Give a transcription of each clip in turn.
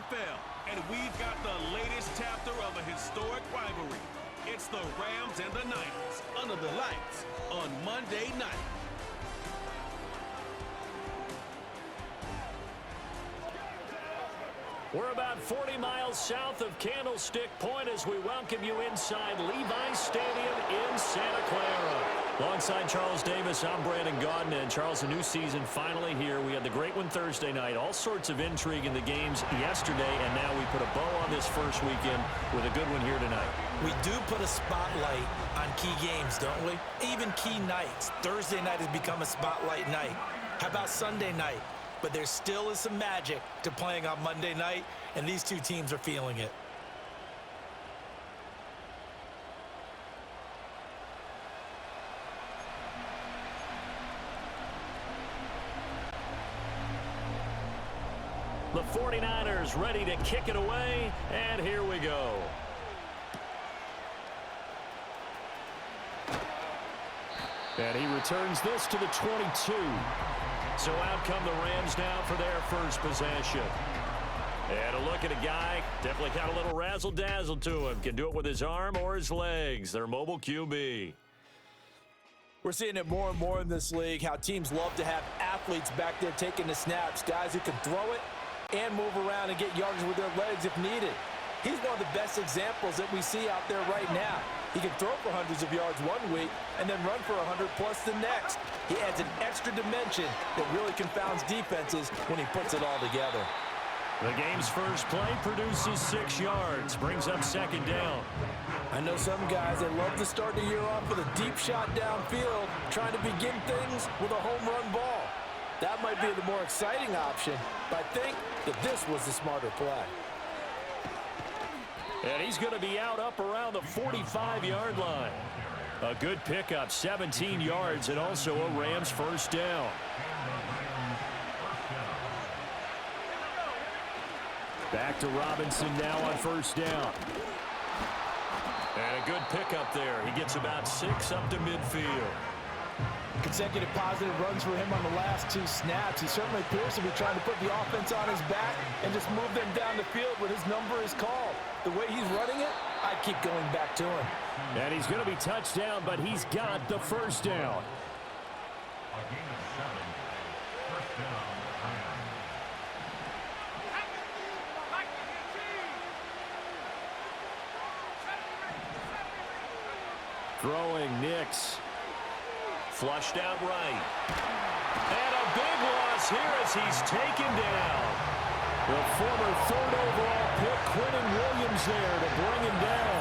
NFL, and we've got the latest chapter of a historic rivalry. It's the Rams and the Niners under the lights on Monday night. We're about 40 miles south of Candlestick Point as we welcome you inside Levi's Stadium in Santa Clara. Alongside Charles Davis, I'm Brandon Gaudin. And Charles, a new season finally here. We had the great one Thursday night. All sorts of intrigue in the games yesterday, and now we put a bow on this first weekend with a good one here tonight. We do put a spotlight on key games, don't we? Even key nights. Thursday night has become a spotlight night. How about Sunday night? But there still is some magic to playing on Monday night, and these two teams are feeling it. The 49ers ready to kick it away, and here we go. And he returns this to the 22. So out come the Rams now for their first possession. And a look at a guy, definitely got a little razzle-dazzle to him. Can do it with his arm or his legs. Their mobile QB. We're seeing it more and more in this league, how teams love to have athletes back there taking the snaps, guys who can throw it and move around and get yards with their legs if needed. He's one of the best examples that we see out there right now. He can throw for hundreds of yards one week and then run for 100+ the next. He adds an extra dimension that really confounds defenses when he puts it all together. The game's first play produces 6 yards, brings up second down. I know some guys, they love to start the year off with a deep shot downfield, trying to begin things with a home run ball. That might be the more exciting option, but I think that this was the smarter play. And he's going to be out up around the 45-yard line. A good pickup, 17 yards, and also a Rams first down. Back to Robinson now on first down. And a good pickup there. He gets about 6 up to midfield. Consecutive positive runs for him on the last 2 snaps. He certainly appears to be trying to put the offense on his back and just move them down the field when his number is called. The way he's running it, I'd keep going back to him. And he's going to be touched down, but he's got the first down. Throwing Nix. Flushed out right. And a big loss here as he's taken down. The former 3rd overall pick, Quentin Williams there to bring him down.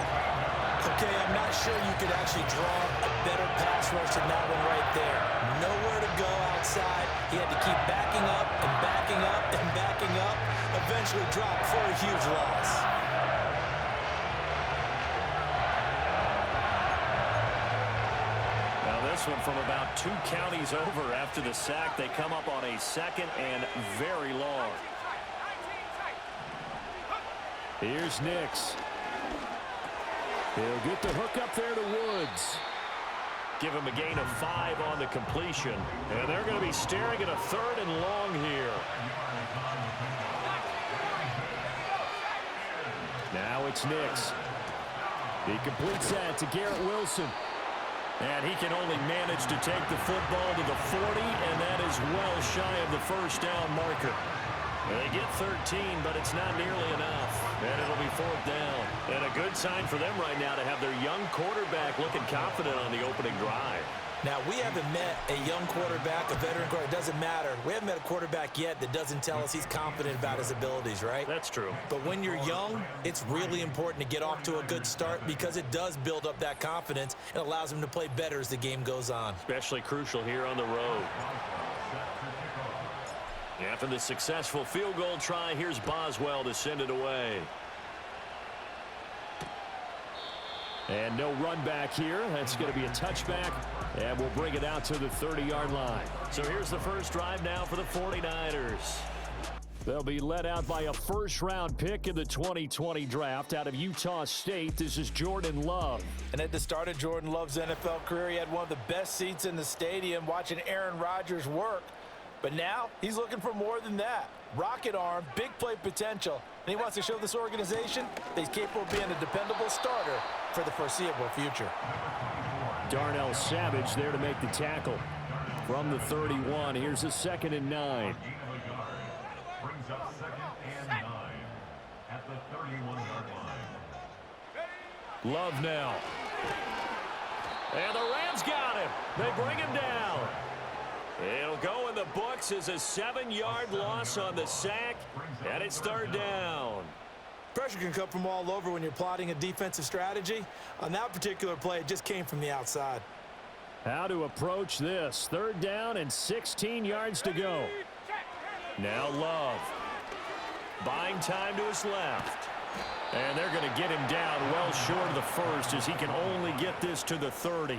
Okay, I'm not sure you could actually draw a better pass rush than that one right there. Nowhere to go outside. He had to keep backing up and backing up and backing up. Eventually dropped for a huge loss. This one from about 2 counties over after the sack. They come up on a 2nd and very long. Here's Nix. He'll get the hook up there to Woods. Give him a gain of 5 on the completion. And they're going to be staring at a 3rd and long here. Now it's Nix. He completes that to Garrett Wilson. And he can only manage to take the football to the 40, and that is well shy of the first down marker. They get 13, but it's not nearly enough. And it'll be 4th down. And a good sign for them right now to have their young quarterback looking confident on the opening drive. Now, we haven't met a young quarterback, a veteran quarterback. It doesn't matter. We haven't met a quarterback yet that doesn't tell us he's confident about his abilities, right? That's true. But when you're young, it's really important to get off to a good start because it does build up that confidence. It allows him to play better as the game goes on. Especially crucial here on the road. After the successful field goal try, here's Boswell to send it away. And no run back here. That's going to be a touchback. And we'll bring it out to the 30-yard line. So here's the first drive now for the 49ers. They'll be led out by a first-round pick in the 2020 draft out of Utah State. This is Jordan Love. And at the start of Jordan Love's NFL career, he had one of the best seats in the stadium watching Aaron Rodgers work. But now he's looking for more than that. Rocket arm, big play potential, and he wants to show this organization that he's capable of being a dependable starter for the foreseeable future. Darnell Savage there to make the tackle. From the 31, here's a 2nd and 9. Brings up 2nd and 9 at the 31-yard line. Love now. And the Rams got him. They bring him down. It'll go in the books as a 7-yard loss on the sack, and it's 3rd down. Pressure can come from all over when you're plotting a defensive strategy. On that particular play, it just came from the outside. How to approach this. 3rd down and 16 yards to go. Now Love. Buying time to his left. And they're going to get him down well short of the first as he can only get this to the 30.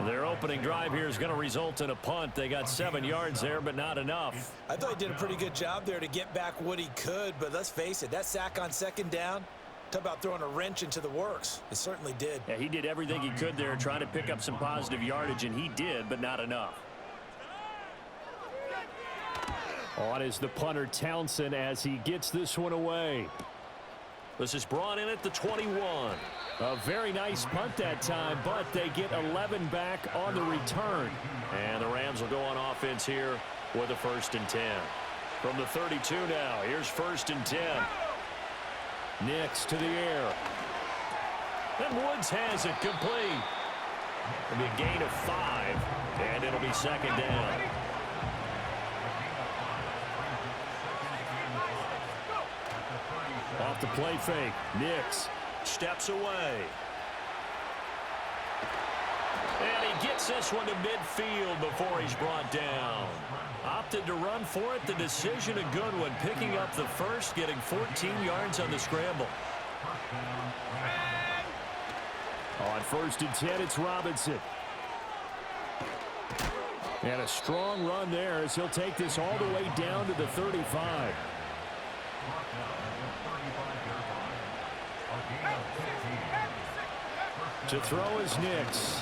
Their opening drive here is going to result in a punt. They got 7 yards there, but not enough. I thought he did a pretty good job there to get back what he could, but let's face it, that sack on 2nd down, talk about throwing a wrench into the works. It certainly did. Yeah, he did everything he could there trying to pick up some positive yardage, and he did, but not enough. On is the punter Townsend as he gets this one away. This is brought in at the 21. A very nice punt that time, but they get 11 back on the return. And the Rams will go on offense here with a 1st and 10. From the 32 now, here's 1st and 10. Nix to the air. And Woods has it complete. It'll be a gain of 5, and it'll be 2nd down. Off the play fake. Nix steps away. And he gets this one to midfield before he's brought down. Opted to run for it. The decision a good one. Picking up the first, getting 14 yards on the scramble. On 1st and 10, it's Robinson. And a strong run there as he'll take this all the way down to the 35. To throw is Nix.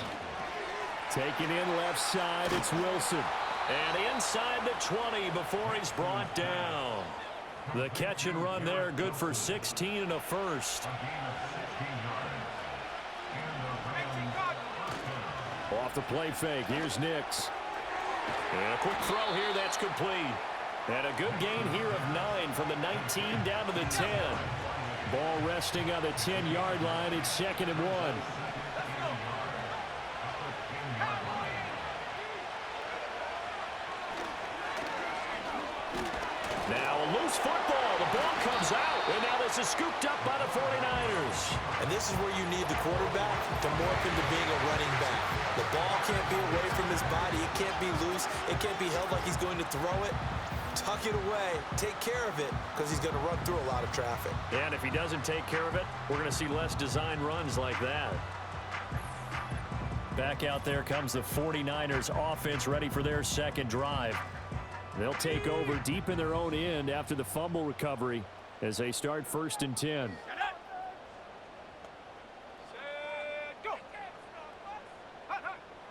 Taken in left side, it's Wilson. And inside the 20 before he's brought down. The catch and run there, good for 16 and a first. Off the play fake, here's Nix. And a quick throw here, that's complete. And a good gain here of 9 from the 19 down to the 10. Ball resting on the 10-yard line. It's 2nd and 1. Now a loose football. The ball comes out. And now this is scooped up by the 49ers. And this is where you need the quarterback to morph into being a running back. The ball can't be away from his body. It can't be loose. It can't be held like he's going to throw it. Tuck it away. Take care of it because he's going to run through a lot of traffic. And if he doesn't take care of it, we're going to see less design runs like that. Back out there comes the 49ers offense ready for their 2nd drive. They'll take over deep in their own end after the fumble recovery as they start 1st and 10.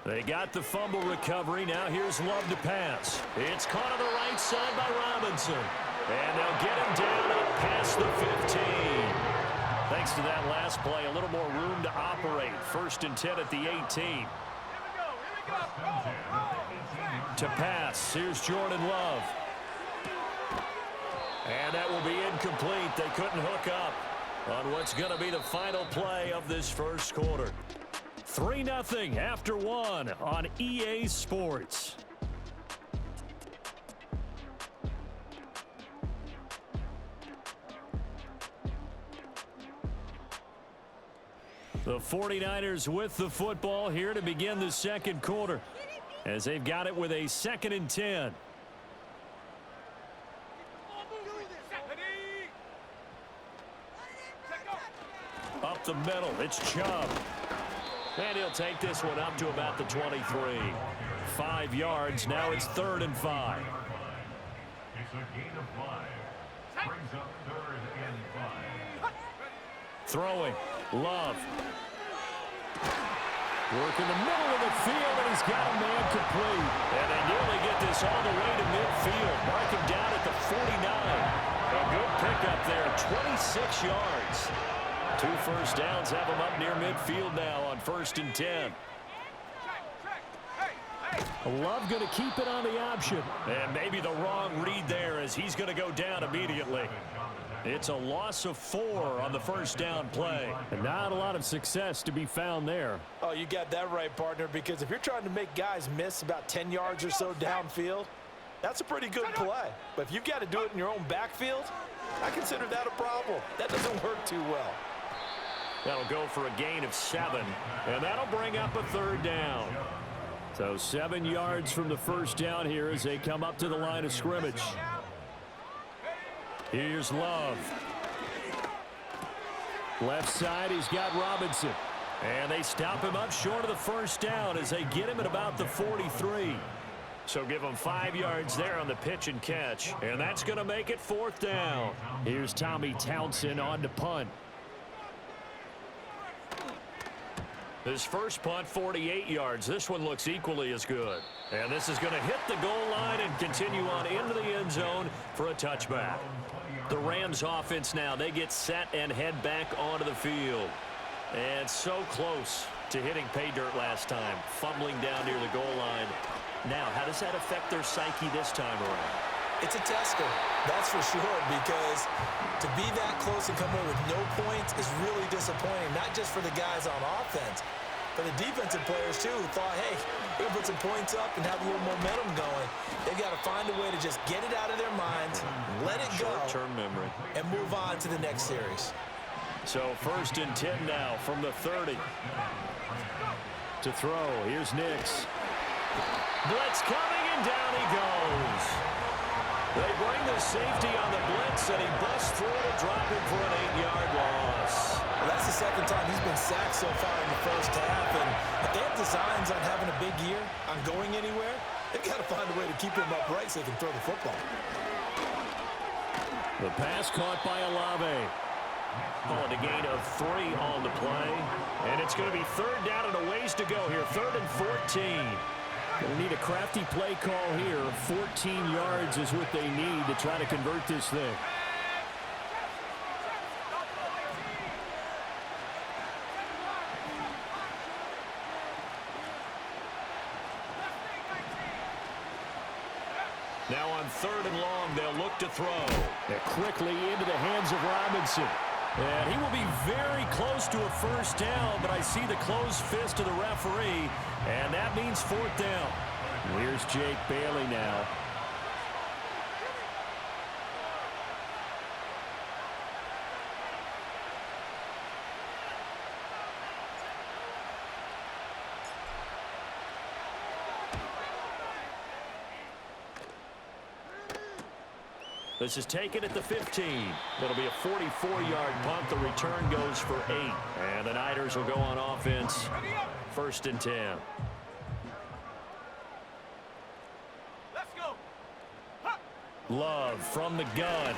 They got the fumble recovery. Now here's Love to pass. It's caught on the right side by Robinson. And they'll get him down up past the 15. Thanks to that last play, a little more room to operate. 1st and 10 at the 18. To pass, here's Jordan Love. And that will be incomplete. They couldn't hook up on what's going to be the final play of this first quarter. 3-0 after 1 on EA Sports. The 49ers with the football here to begin the 2nd quarter as they've got it with a 2nd and 10. Up the middle, it's Chubb. And he'll take this one up to about the 23. 5 yards, now it's 3rd and 5. It's a gain of 5. Brings up 3rd and 5. Throwing, Love. Work in the middle of the field, and he's got a man complete. And they nearly get this all the way to midfield. Mark him down at the 49. A good pickup there, 26 yards. 2 first downs have him up near midfield now on 1st and 10. Love going to keep it on the option. And maybe the wrong read there as he's going to go down immediately. It's a loss of 4 on the first down play. And not a lot of success to be found there. Oh, you got that right, partner, because if you're trying to make guys miss about 10 yards or so downfield, that's a pretty good play. But if you've got to do it in your own backfield, I consider that a problem. That doesn't work too well. That'll go for a gain of 7, and that'll bring up a 3rd down. So 7 yards from the first down here as they come up to the line of scrimmage. Here's Love. Left side, he's got Robinson. And they stop him up short of the first down as they get him at about the 43. So give him 5 yards there on the pitch and catch. And that's going to make it 4th down. Here's Tommy Townsend on to punt. His first punt, 48 yards. This one looks equally as good. And this is going to hit the goal line and continue on into the end zone for a touchback. The Rams offense now, they get set and head back onto the field. And so close to hitting pay dirt last time, fumbling down near the goal line. Now, how does that affect their psyche this time around? It's a tester, that's for sure, because to be that close and come away with no points is really disappointing, not just for the guys on offense, but the defensive players, too, who thought, hey, we're going to put some points up and have a little momentum going. They've got to find a way to just get it out of their minds, let it go, short-term memory, and move on to the next series. So 1st and 10 now from the 30. To throw, here's Nix. Blitz coming, and down he goes. They bring the safety on the blitz, and he busts through to drop him for an 8-yard loss. Well, that's the 2nd time he's been sacked so far in the first half, and if they have designs on having a big year, on going anywhere, they've got to find a way to keep him upright so they can throw the football. The pass caught by Olave. Calling a gain of 3 on the play, and it's going to be 3rd down and a ways to go here, 3rd and 14. Going to need a crafty play call here. 14 yards is what they need to try to convert this thing. Now on 3rd and long, they'll look to throw. They're quickly into the hands of Robinson. And he will be very close to a first down, but I see the closed fist of the referee, and that means 4th down. Here's Jake Bailey now. This is taken at the 15. It'll be a 44-yard punt. The return goes for 8. And the Niners will go on offense. 1st and 10. Let's go. Love from the gun.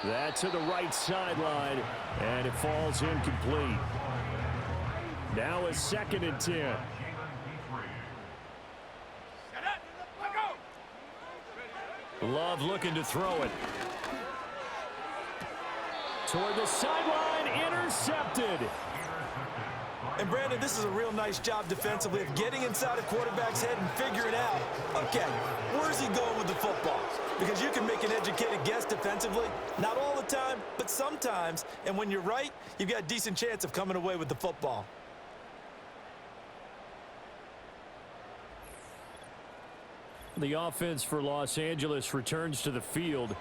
That to the right sideline, and it falls incomplete. Now a 2nd and 10. Love looking to throw it. Toward the sideline, intercepted. And, Brandon, this is a real nice job defensively of getting inside a quarterback's head and figuring out, okay, where's he going with the football? Because you can make an educated guess defensively, not all the time, but sometimes. And when you're right, you've got a decent chance of coming away with the football. The offense for Los Angeles returns to the field.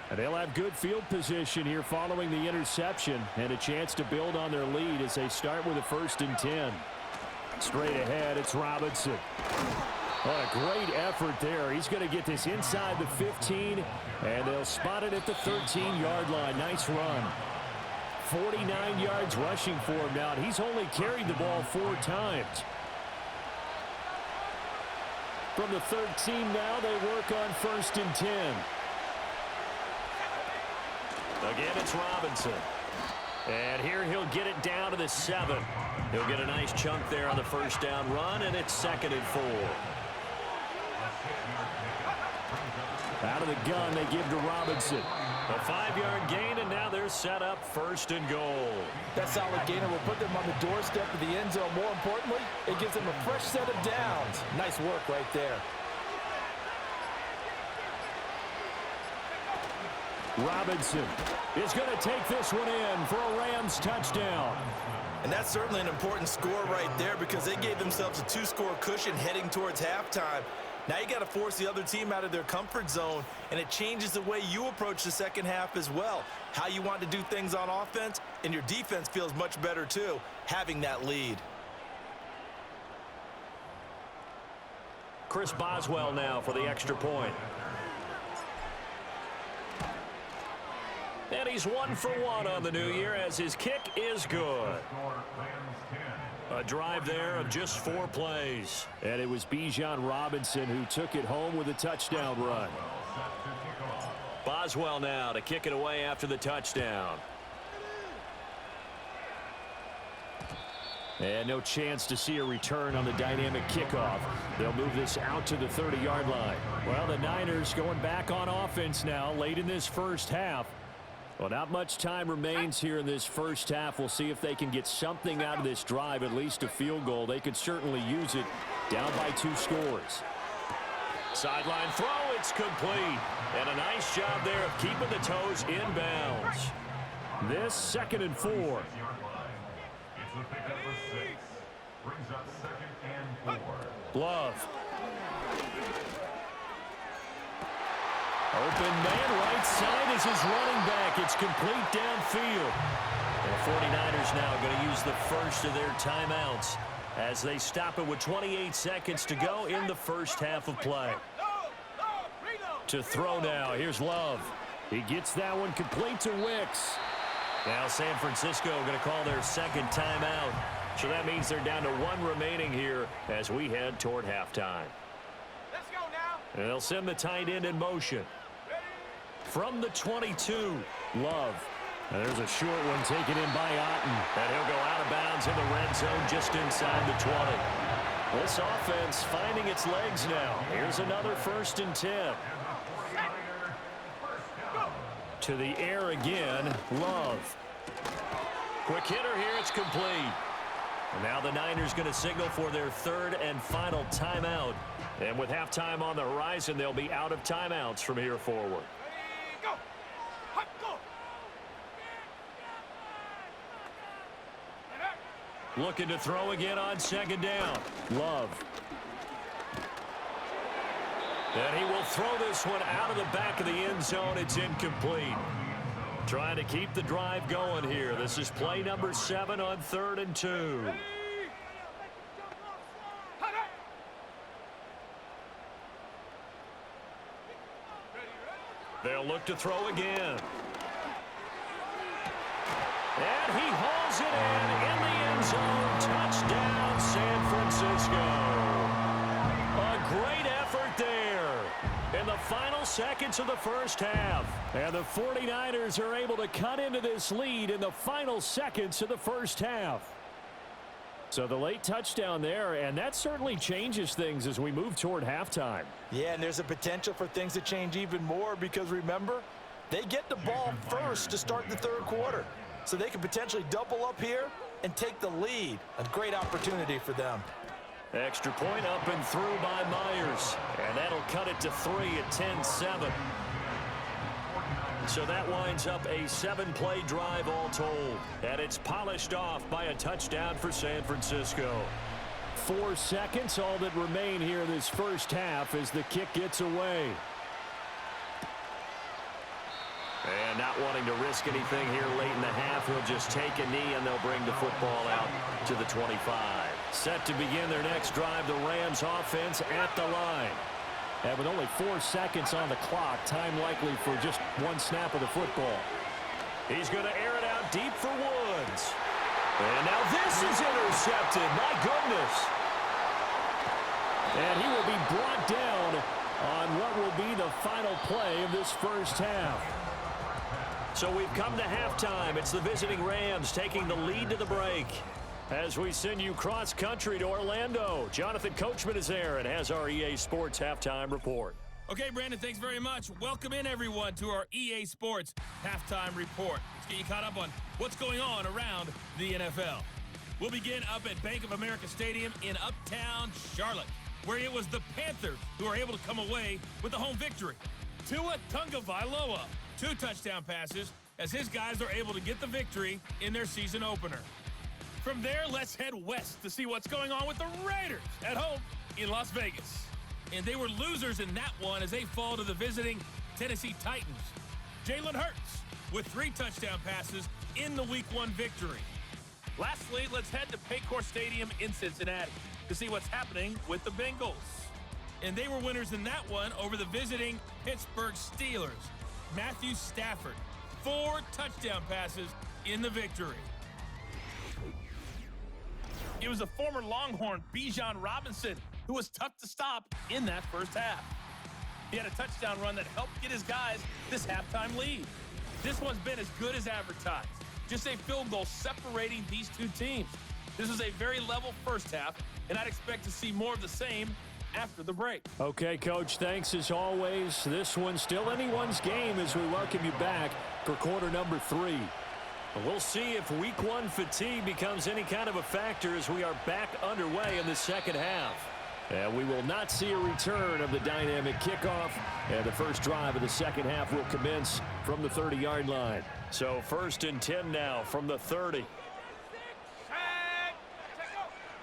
And they'll have good field position here following the interception and a chance to build on their lead as they start with a 1st and 10. Straight ahead, it's Robinson. What a great effort there. He's going to get this inside the 15, and they'll spot it at the 13-yard line. Nice run. 49 yards rushing for him now, and he's only carried the ball 4 times. From the 13 now, they work on 1st and 10. Again, it's Robinson. And here he'll get it down to the 7. He'll get a nice chunk there on the first down run, and it's 2nd and 4. Out of the gun, they give to Robinson. A 5-yard gain, and now they're set up 1st and goal. That solid gainer will put them on the doorstep of the end zone. More importantly, it gives them a fresh set of downs. Nice work right there. Robinson is going to take this one in for a Rams touchdown. And that's certainly an important score right there because they gave themselves a 2-score cushion heading towards halftime. Now you got to force the other team out of their comfort zone, and it changes the way you approach the second half as well. How you want to do things on offense, and your defense feels much better too, having that lead. Chris Boswell now for the extra point. And he's 1 for 1 on the new year as his kick is good. A drive there of just 4 plays. And it was Bijan Robinson who took it home with a touchdown run. Boswell now to kick it away after the touchdown. And no chance to see a return on the dynamic kickoff. They'll move this out to the 30-yard line. Well, the Niners going back on offense now late in this first half. Well, not much time remains here in this first half. We'll see if they can get something out of this drive, at least a field goal. They could certainly use it down by 2 scores. Sideline throw, it's complete. And a nice job there of keeping the toes in bounds. This 2nd and 4. It's a pickup of 6. Brings up 2nd and 4. Love. Open man right side is his running back. It's complete downfield. And the 49ers now going to use the first of their timeouts as they stop it with 28 seconds to go in the first half of play. To throw now, here's Love. He gets that one complete to Wicks. Now San Francisco going to call their 2nd timeout. So that means they're down to 1 remaining here as we head toward halftime. Let's go now. And they'll send the tight end in motion. From the 22, Love. And there's a short one taken in by Otten. And he'll go out of bounds in the red zone just inside the 20. This offense finding its legs now. Here's another 1st and 10. To the air again, Love. Quick hitter here, it's complete. And now the Niners going to signal for their 3rd and final timeout. And with halftime on the horizon, they'll be out of timeouts from here forward. Go. Go. Looking to throw again on 2nd down. Love. And he will throw this one out of the back of the end zone. It's incomplete. Trying to keep the drive going here. This is play number 7 on 3rd and 2. They'll look to throw again. And he hauls it in the end zone. Touchdown, San Francisco. A great effort there in the final seconds of the first half. And the 49ers are able to cut into this lead in the final seconds of the first half. So the late touchdown there, and that certainly changes things as we move toward halftime. Yeah, and there's a potential for things to change even more because, remember, they get the ball first to start the 3rd quarter. So they could potentially double up here and take the lead. A great opportunity for them. Extra point up and through by Myers. And that'll cut it to 3 at 10-7. So that winds up a 7-play drive all told. And it's polished off by a touchdown for San Francisco. 4 seconds, all that remain here this first half as the kick gets away. And not wanting to risk anything here late in the half, he'll just take a knee and they'll bring the football out to the 25. Set to begin their next drive, the Rams offense at the line. And with only 4 seconds on the clock, time likely for just 1 snap of the football. He's going to air it out deep for Woods. And now this is intercepted. My goodness. And he will be brought down on what will be the final play of this first half. So we've come to halftime. It's the visiting Rams taking the lead to the break. As we send you cross-country to Orlando, Jonathan Coachman is there and has our EA Sports halftime report. Okay, Brandon, thanks very much. Welcome in, everyone, to our EA Sports halftime report. Let's get you caught up on what's going on around the NFL. We'll begin up at Bank of America Stadium in Uptown Charlotte, where it was the Panthers who were able to come away with the home victory. Tua Tagovailoa, 2 touchdown passes, as his guys are able to get the victory in their season opener. From there, let's head west to see what's going on with the Raiders at home in Las Vegas. And they were losers in that one as they fall to the visiting Tennessee Titans. Jalen Hurts with 3 touchdown passes in the Week 1 victory. Lastly, let's head to Paycor Stadium in Cincinnati to see what's happening with the Bengals. And they were winners in that one over the visiting Pittsburgh Steelers. Matthew Stafford, 4 touchdown passes in the victory. It was the former Longhorn Bijan Robinson who was tough to stop in that first half. He had a touchdown run that helped get his guys this halftime lead. This one's been as good as advertised. Just a field goal separating these 2 teams. This is a very level first half, and I'd expect to see more of the same after the break. Okay, Coach, thanks as always. This one's still anyone's game as we welcome you back for quarter number 3. We'll see if Week 1 fatigue becomes any kind of a factor as we are back underway in the second half. And we will not see a return of the dynamic kickoff, and the first drive of the second half will commence from the 30-yard line. So 1st and 10 now from the 30.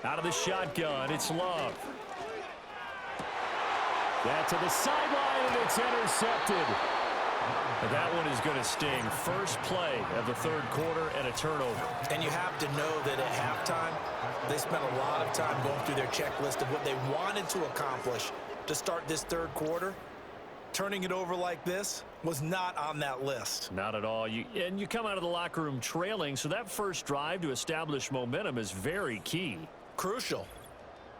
Out of the shotgun, it's Love. That to the sideline, and it's intercepted. And that one is going to sting. First play of the 3rd quarter and a turnover. And you have to know that at halftime, they spent a lot of time going through their checklist of what they wanted to accomplish to start this 3rd quarter. Turning it over like this was not on that list. Not at all. And you come out of the locker room trailing, so that first drive to establish momentum is very key. Crucial.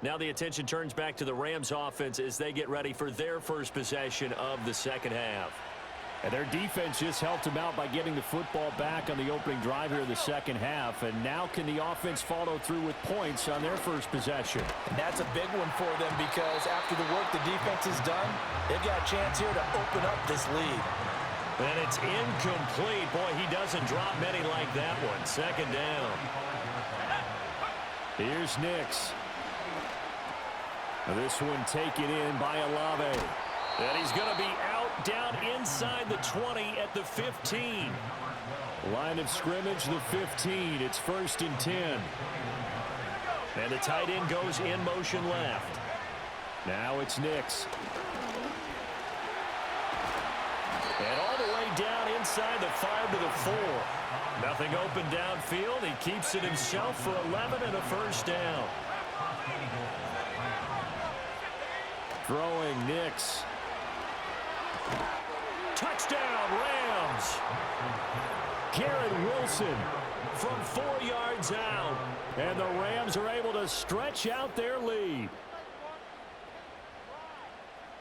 Now the attention turns back to the Rams offense as they get ready for their first possession of the second half. And their defense just helped them out by getting the football back on the opening drive here in the second half. And now can the offense follow through with points on their first possession? And that's a big one for them because after the work the defense has done, they've got a chance here to open up this lead. And it's incomplete. Boy, he doesn't drop many like that one. 2nd down. Here's Nix. And this one taken in by Olave. And he's going to be out down inside the 20 at the 15. Line of scrimmage, the 15. It's 1st and 10. And the tight end goes in motion left. Now it's Nix. And all the way down inside the 5 to the 4. Nothing open downfield. He keeps it himself for 11 and a first down. Throwing Nix. Touchdown, Rams. Garrett Wilson from 4 yards out. And the Rams are able to stretch out their lead.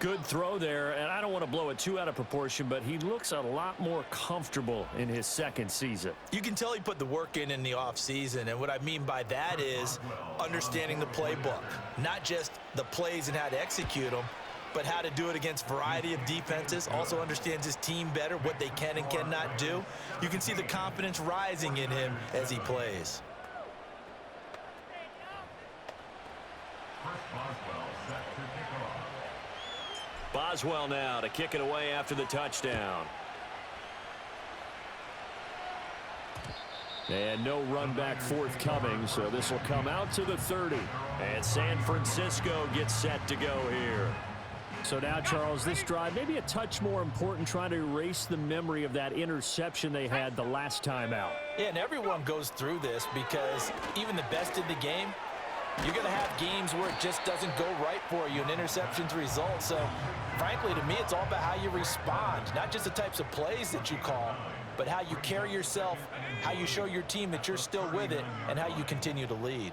Good throw there, and I don't want to blow it too out of proportion, but he looks a lot more comfortable in his 2nd season. You can tell he put the work in the offseason, and what I mean by that is understanding the playbook. Not just the plays and how to execute them, but how to do it against a variety of defenses. Also understands his team better, what they can and cannot do. You can see the confidence rising in him as he plays. Boswell now to kick it away after the touchdown. And no run back forthcoming, so this will come out to the 30. And San Francisco gets set to go here. So now, Charles, this drive maybe a touch more important, trying to erase the memory of that interception they had the last time out. Yeah, and everyone goes through this because even the best in the game, you're going to have games where it just doesn't go right for you, and interceptions result. So, frankly, to me, it's all about how you respond, not just the types of plays that you call, but how you carry yourself, how you show your team that you're still with it, and how you continue to lead.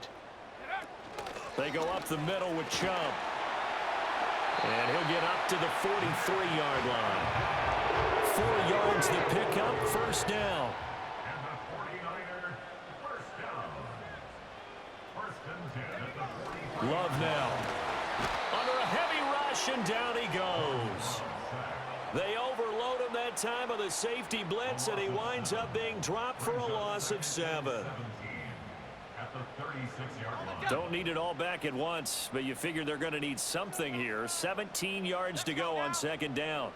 They go up the middle with Chubb. And he'll get up to the 43-yard line. 4 yards records the pickup, first down. And the 49er, first down. First and 10 at the 45. Love now. Under a heavy rush, and down he goes. They overload him that time with a safety blitz, and he winds up being dropped for a loss of 7. At the 36-yard line. Don't need it all back at once, but you figure they're going to need something here. 17 yards to go on second down.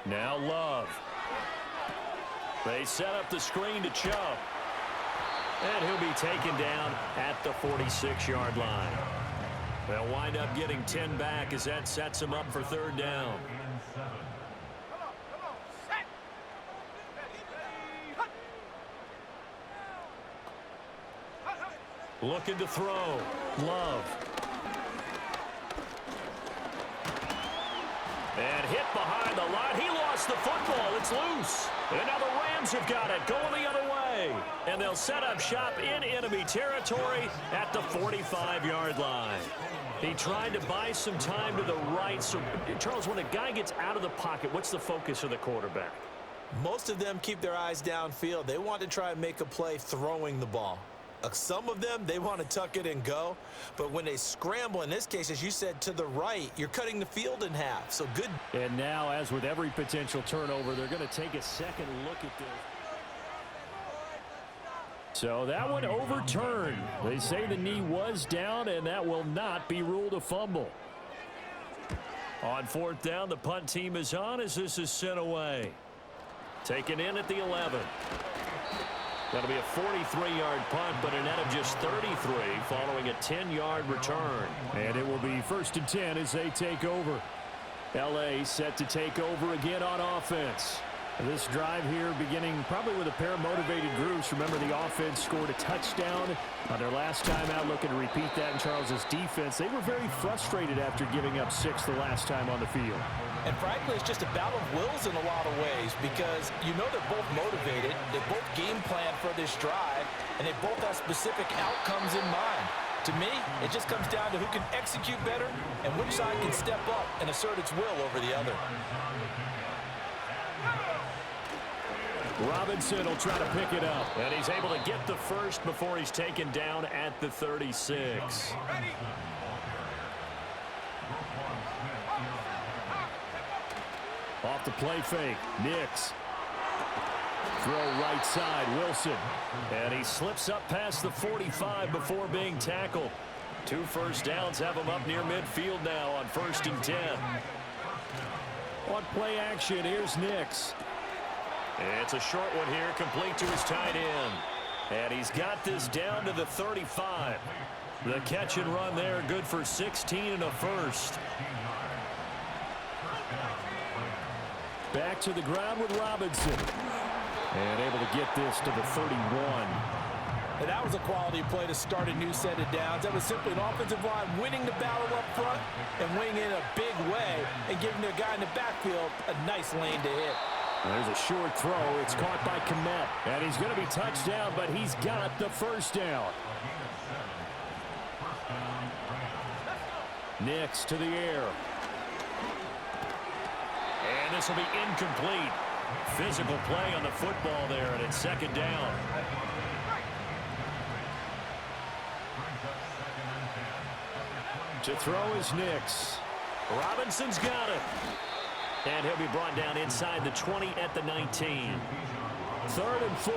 Now Love. They set up the screen to Chubb. And he'll be taken down at the 46-yard line. They'll wind up getting 10 back as that sets him up for third down. Looking to throw. Love. And hit behind the line. He lost the football. It's loose. And now the Rams have got it. Going the other way. And they'll set up shop in enemy territory at the 45-yard line. He tried to buy some time to the right. So, Charles, when a guy gets out of the pocket, what's the focus of the quarterback? Most of them keep their eyes downfield. They want to try and make a play throwing the ball. Some of them, they want to tuck it and go. But when they scramble, in this case, as you said, to the right, you're cutting the field in half. So good. And now, as with every potential turnover, they're going to take a second look at this. So that one overturned. They say the knee was down, and that will not be ruled a fumble. On fourth down, the punt team is on as this is sent away. Taken in at the 11. That'll be a 43-yard punt, but a net of just 33 following a 10-yard return. And it will be first and 10 as they take over. L.A. set to take over again on offense. This drive here beginning probably with a pair of motivated groups. Remember, the offense scored a touchdown on their last time out. Looking to repeat that in Charles's defense. They were very frustrated after giving up 6 the last time on the field. And frankly, it's just a battle of wills in a lot of ways because you know they're both motivated. They both game plan for this drive, and they both have specific outcomes in mind. To me, it just comes down to who can execute better and which side can step up and assert its will over the other. Robinson will try to pick it up, and he's able to get the first before he's taken down at the 36. Off the play fake, Nix. Throw right side, Wilson. And he slips up past the 45 before being tackled. 2 first downs have him up near midfield now on first and 10. On play action, here's Nix. It's a short one here, complete to his tight end. And he's got this down to the 35. The catch and run there, good for 16 and a first. Back to the ground with Robinson. And able to get this to the 31. And that was a quality play to start a new set of downs. That was simply an offensive line winning the battle up front and winning in a big way and giving their guy in the backfield a nice lane to hit. There's a short throw. It's caught by Kmet. And he's going to be touched down, but he's got the first down. Nix to the air. And this will be incomplete. Physical play on the football there, and it's second down. To throw is Nix. Robinson's got it. And he'll be brought down inside the 20 at the 19. 3rd and 4.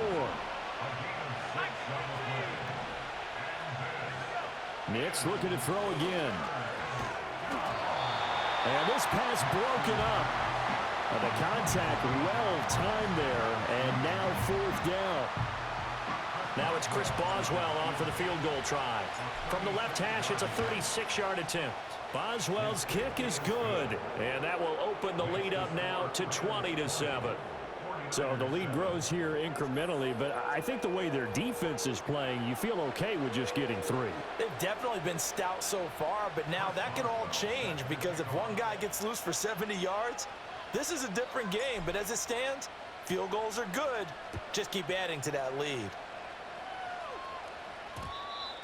Nix looking to throw again. And this pass broken up. The contact well timed there, and now 4th down. Now it's Chris Boswell on for the field goal try. From the left hash, it's a 36-yard attempt. Boswell's kick is good, and that will open the lead up now to 20-7. So the lead grows here incrementally, but I think the way their defense is playing, you feel okay with just getting 3. They've definitely been stout so far, but now that can all change because if one guy gets loose for 70 yards, this is a different game. But as it stands, field goals are good. Just keep adding to that lead.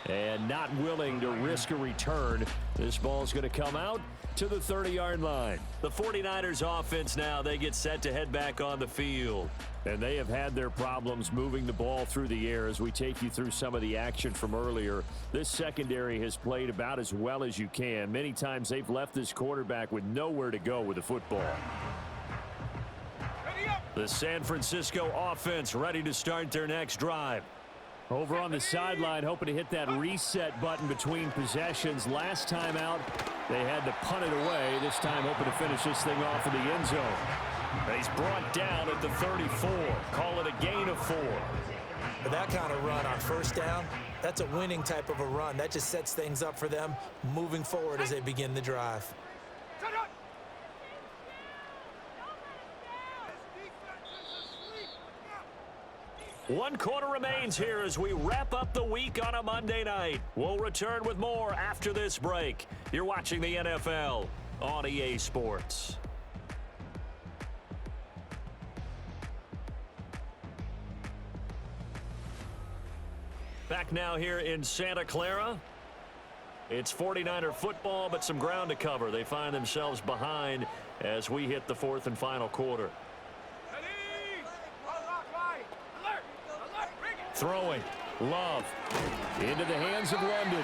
and not willing to risk a return. This ball's going to come out to the 30-yard line. The 49ers offense now, they get set to head back on the field. And they have had their problems moving the ball through the air as we take you through some of the action from earlier. This secondary has played about as well as you can. Many times they've left this quarterback with nowhere to go with the football. The San Francisco offense ready to start their next drive. Over on the sideline, hoping to hit that reset button between possessions. Last time out, they had to punt it away. This time, hoping to finish this thing off in the end zone. And he's brought down at the 34. Call it a gain of 4. But that kind of run on first down, that's a winning type of a run. That just sets things up for them moving forward as they begin the drive. One quarter remains here as we wrap up the week on a Monday night. We'll return with more after this break. You're watching the NFL on EA Sports. Back now here in Santa Clara. It's 49er football, but some ground to cover. They find themselves behind as we hit the fourth and final quarter. Throwing. Love. Into the hands of London.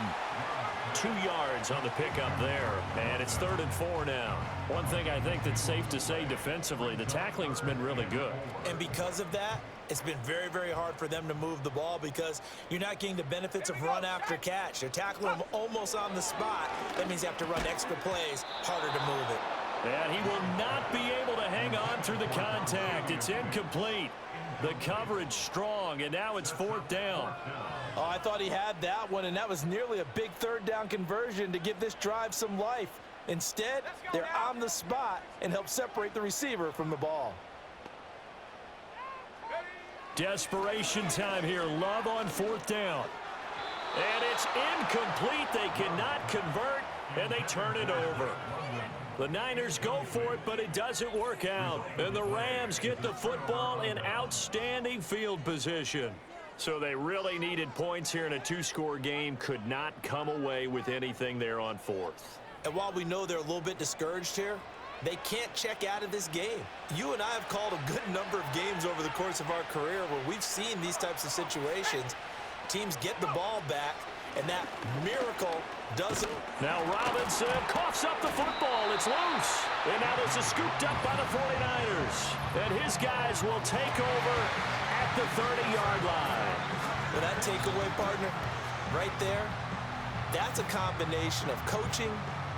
2 yards on the pickup there, and it's 3rd and 4 now. One thing I think that's safe to say defensively, the tackling's been really good. And because of that, it's been very, very hard for them to move the ball because you're not getting the benefits of run after catch. They're tackling them almost on the spot. That means you have to run extra plays, harder to move it. And he will not be able to hang on through the contact. It's incomplete. The coverage strong, and now it's 4th down. Oh, I thought he had that one, and that was nearly a big 3rd down conversion to give this drive some life. Instead, they're on the spot and help separate the receiver from the ball. Desperation time here. Love on 4th down. And it's incomplete. They cannot convert, and they turn it over. The Niners go for it, but it doesn't work out. And the Rams get the football in outstanding field position. So they really needed points here in a 2-score game. Could not come away with anything there on 4th. And while we know they're a little bit discouraged here, they can't check out of this game. You and I have called a good number of games over the course of our career where we've seen these types of situations. Teams get the ball back, and that miracle doesn't. Now Robinson coughs up the football. It's loose. And now this is scooped up by the 49ers. And his guys will take over at the 30-yard line. Well, that takeaway, partner, right there, that's a combination of coaching,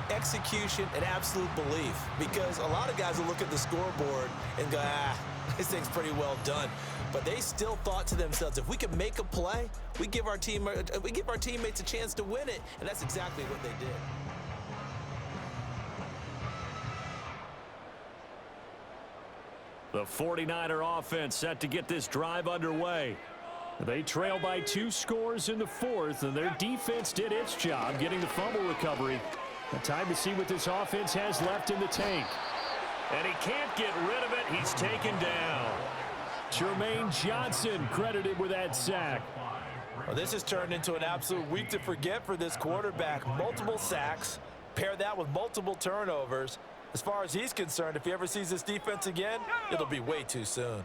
execution, and absolute belief. Because a lot of guys will look at the scoreboard and go, this thing's pretty well done. But they still thought to themselves, if we can make a play, we give our teammates a chance to win it. And that's exactly what they did. The 49er offense set to get this drive underway. They trail by 2 scores in the 4th, and their defense did its job getting the fumble recovery. A time to see what this offense has left in the tank. And he can't get rid of it. He's taken down. Jermaine Johnson credited with that sack. Well, this has turned into an absolute week to forget for this quarterback. Multiple sacks, pair that with multiple turnovers. As far as he's concerned, if he ever sees this defense again, it'll be way too soon.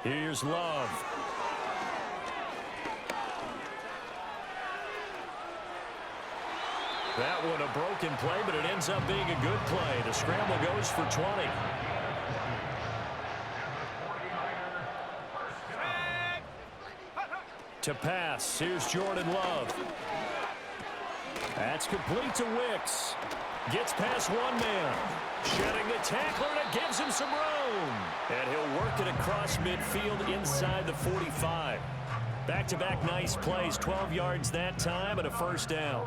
Here's Love. That one a broken play, but it ends up being a good play. The scramble goes for 20. To pass, here's Jordan Love. That's complete to Wicks. Gets past one man. Shedding the tackler, and it gives him some room. And he'll work it across midfield inside the 45. Back-to-back nice plays, 12 yards that time, and a 1st down.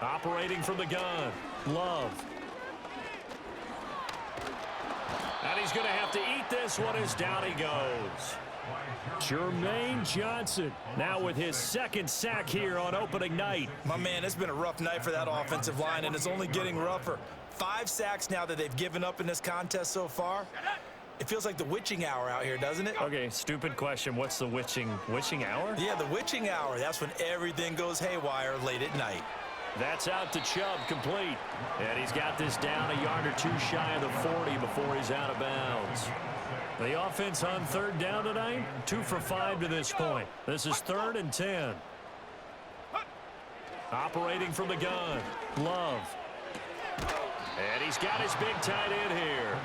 Operating from the gun, Love. And he's going to have to eat this this one is down he goes. Jermaine Johnson now with his second sack here on opening night. My man, it's been a rough night for that offensive line, and it's only getting rougher. 5 sacks now that they've given up in this contest so far. It feels like the witching hour out here, doesn't it? Okay, stupid question. What's the witching hour? Yeah, the witching hour. That's when everything goes haywire late at night. That's out to Chubb, complete. And he's got this down a yard or two shy of the 40 before he's out of bounds. The offense on third down tonight, 2 for 5 to this point. This is 3rd and 10. Operating from the gun, Love. And he's got his big tight end here.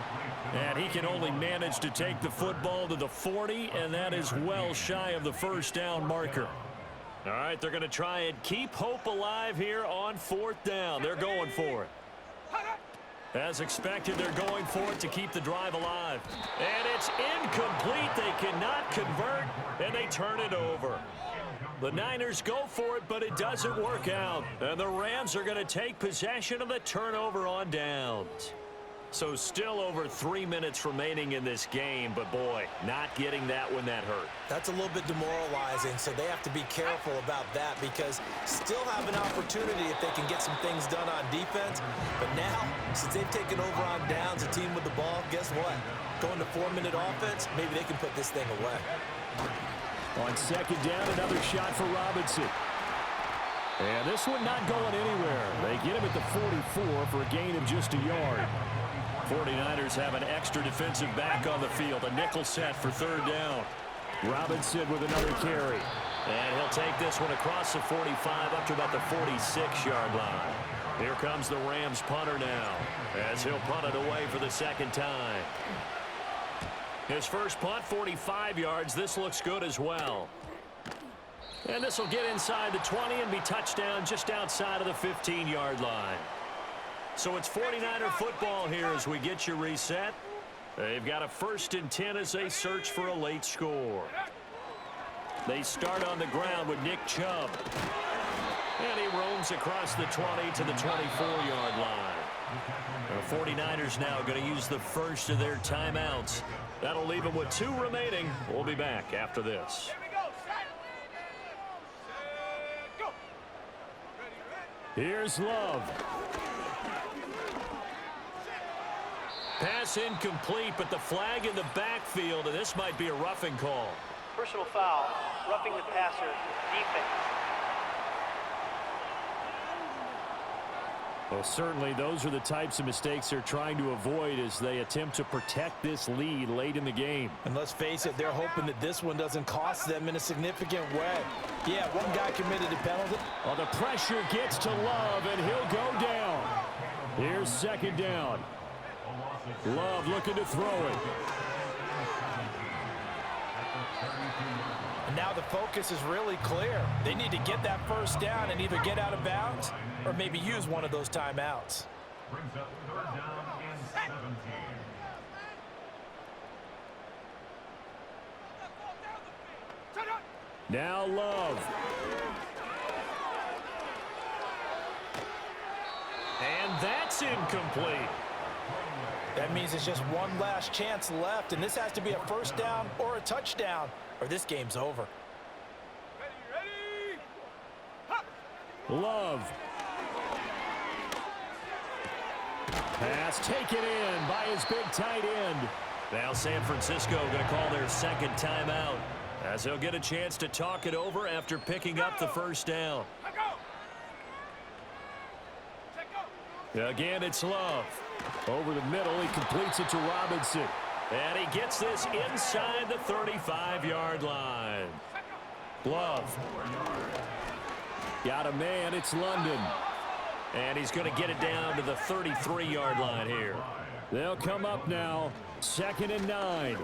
And he can only manage to take the football to the 40, and that is well shy of the first down marker. All right, they're going to try and keep hope alive here on 4th down. They're going for it. As expected, they're going for it to keep the drive alive. And it's incomplete. They cannot convert, and they turn it over. The Niners go for it, but it doesn't work out. And the Rams are going to take possession of the turnover on downs. So still over 3 minutes remaining in this game, but boy, not getting that when that hurt. That's a little bit demoralizing, so they have to be careful about that because still have an opportunity if they can get some things done on defense. But now, since they've taken over on downs, a team with the ball, guess what? Going to 4-minute offense, maybe they can put this thing away. On second down, another shot for Robinson. And this one not going anywhere. They get him at the 44 for a gain of just a yard. 49ers have an extra defensive back on the field. A nickel set for 3rd down. Robinson with another carry. And he'll take this one across the 45 up to about the 46-yard line. Here comes the Rams punter now as he'll punt it away for the 2nd time. His first punt, 45 yards. This looks good as well. And this will get inside the 20 and be touchdown just outside of the 15-yard line. So it's 49er football here as we get you reset. They've got a 1st and 10 as they search for a late score. They start on the ground with Nick Chubb. And he roams across the 20 to the 24-yard line. The 49ers now going to use the first of their timeouts. That'll leave them with 2 remaining. We'll be back after this. Here's Love. Pass incomplete, but the flag in the backfield, and this might be a roughing call. Personal foul, roughing the passer, defense. Well, certainly those are the types of mistakes they're trying to avoid as they attempt to protect this lead late in the game. And let's face it, they're hoping that this one doesn't cost them in a significant way. Yeah, one guy committed a penalty. Well, the pressure gets to Love, and he'll go down. Here's 2nd down. Love looking to throw it. And now the focus is really clear. They need to get that 1st down and either get out of bounds or maybe use one of those timeouts. Brings up 3rd down and 17. Now Love. And that's incomplete. That means it's just one last chance left, and this has to be a 1st down or a touchdown, or this game's over. Love. Pass taken in by his big tight end. Now San Francisco going to call their 2nd timeout as they'll get a chance to talk it over after picking up the 1st down. Again, it's Love. Over the middle, he completes it to Robinson. And he gets this inside the 35-yard line. Love. Got a man, it's London. And he's going to get it down to the 33-yard line here. They'll come up now, 2nd and 9.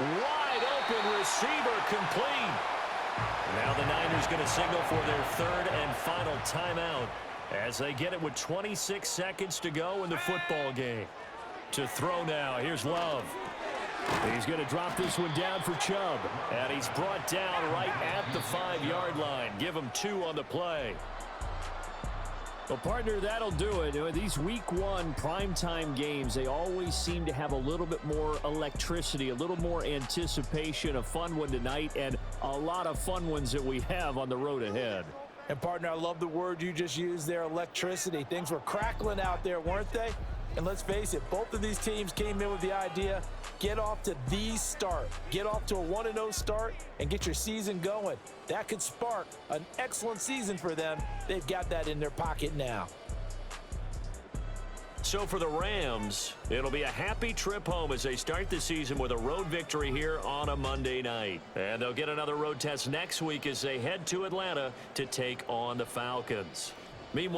Wide open receiver complete. Now the Niners going to signal for their 3rd and final timeout as they get it with 26 seconds to go in the football game. To throw now, here's Love. He's going to drop this one down for Chubb. And he's brought down right at the 5-yard line. Give him 2 on the play. Well, partner, that'll do it. These week one primetime games, they always seem to have a little bit more electricity, a little more anticipation. A fun one tonight, and a lot of fun ones that we have on the road ahead. And, partner, I love the word you just used there, electricity. Things were crackling out there, weren't they? And let's face it, both of these teams came in with the idea, get off to the start. Get off to a 1-0 start and get your season going. That could spark an excellent season for them. They've got that in their pocket now. So for the Rams, it'll be a happy trip home as they start the season with a road victory here on a Monday night. And they'll get another road test next week as they head to Atlanta to take on the Falcons. Meanwhile,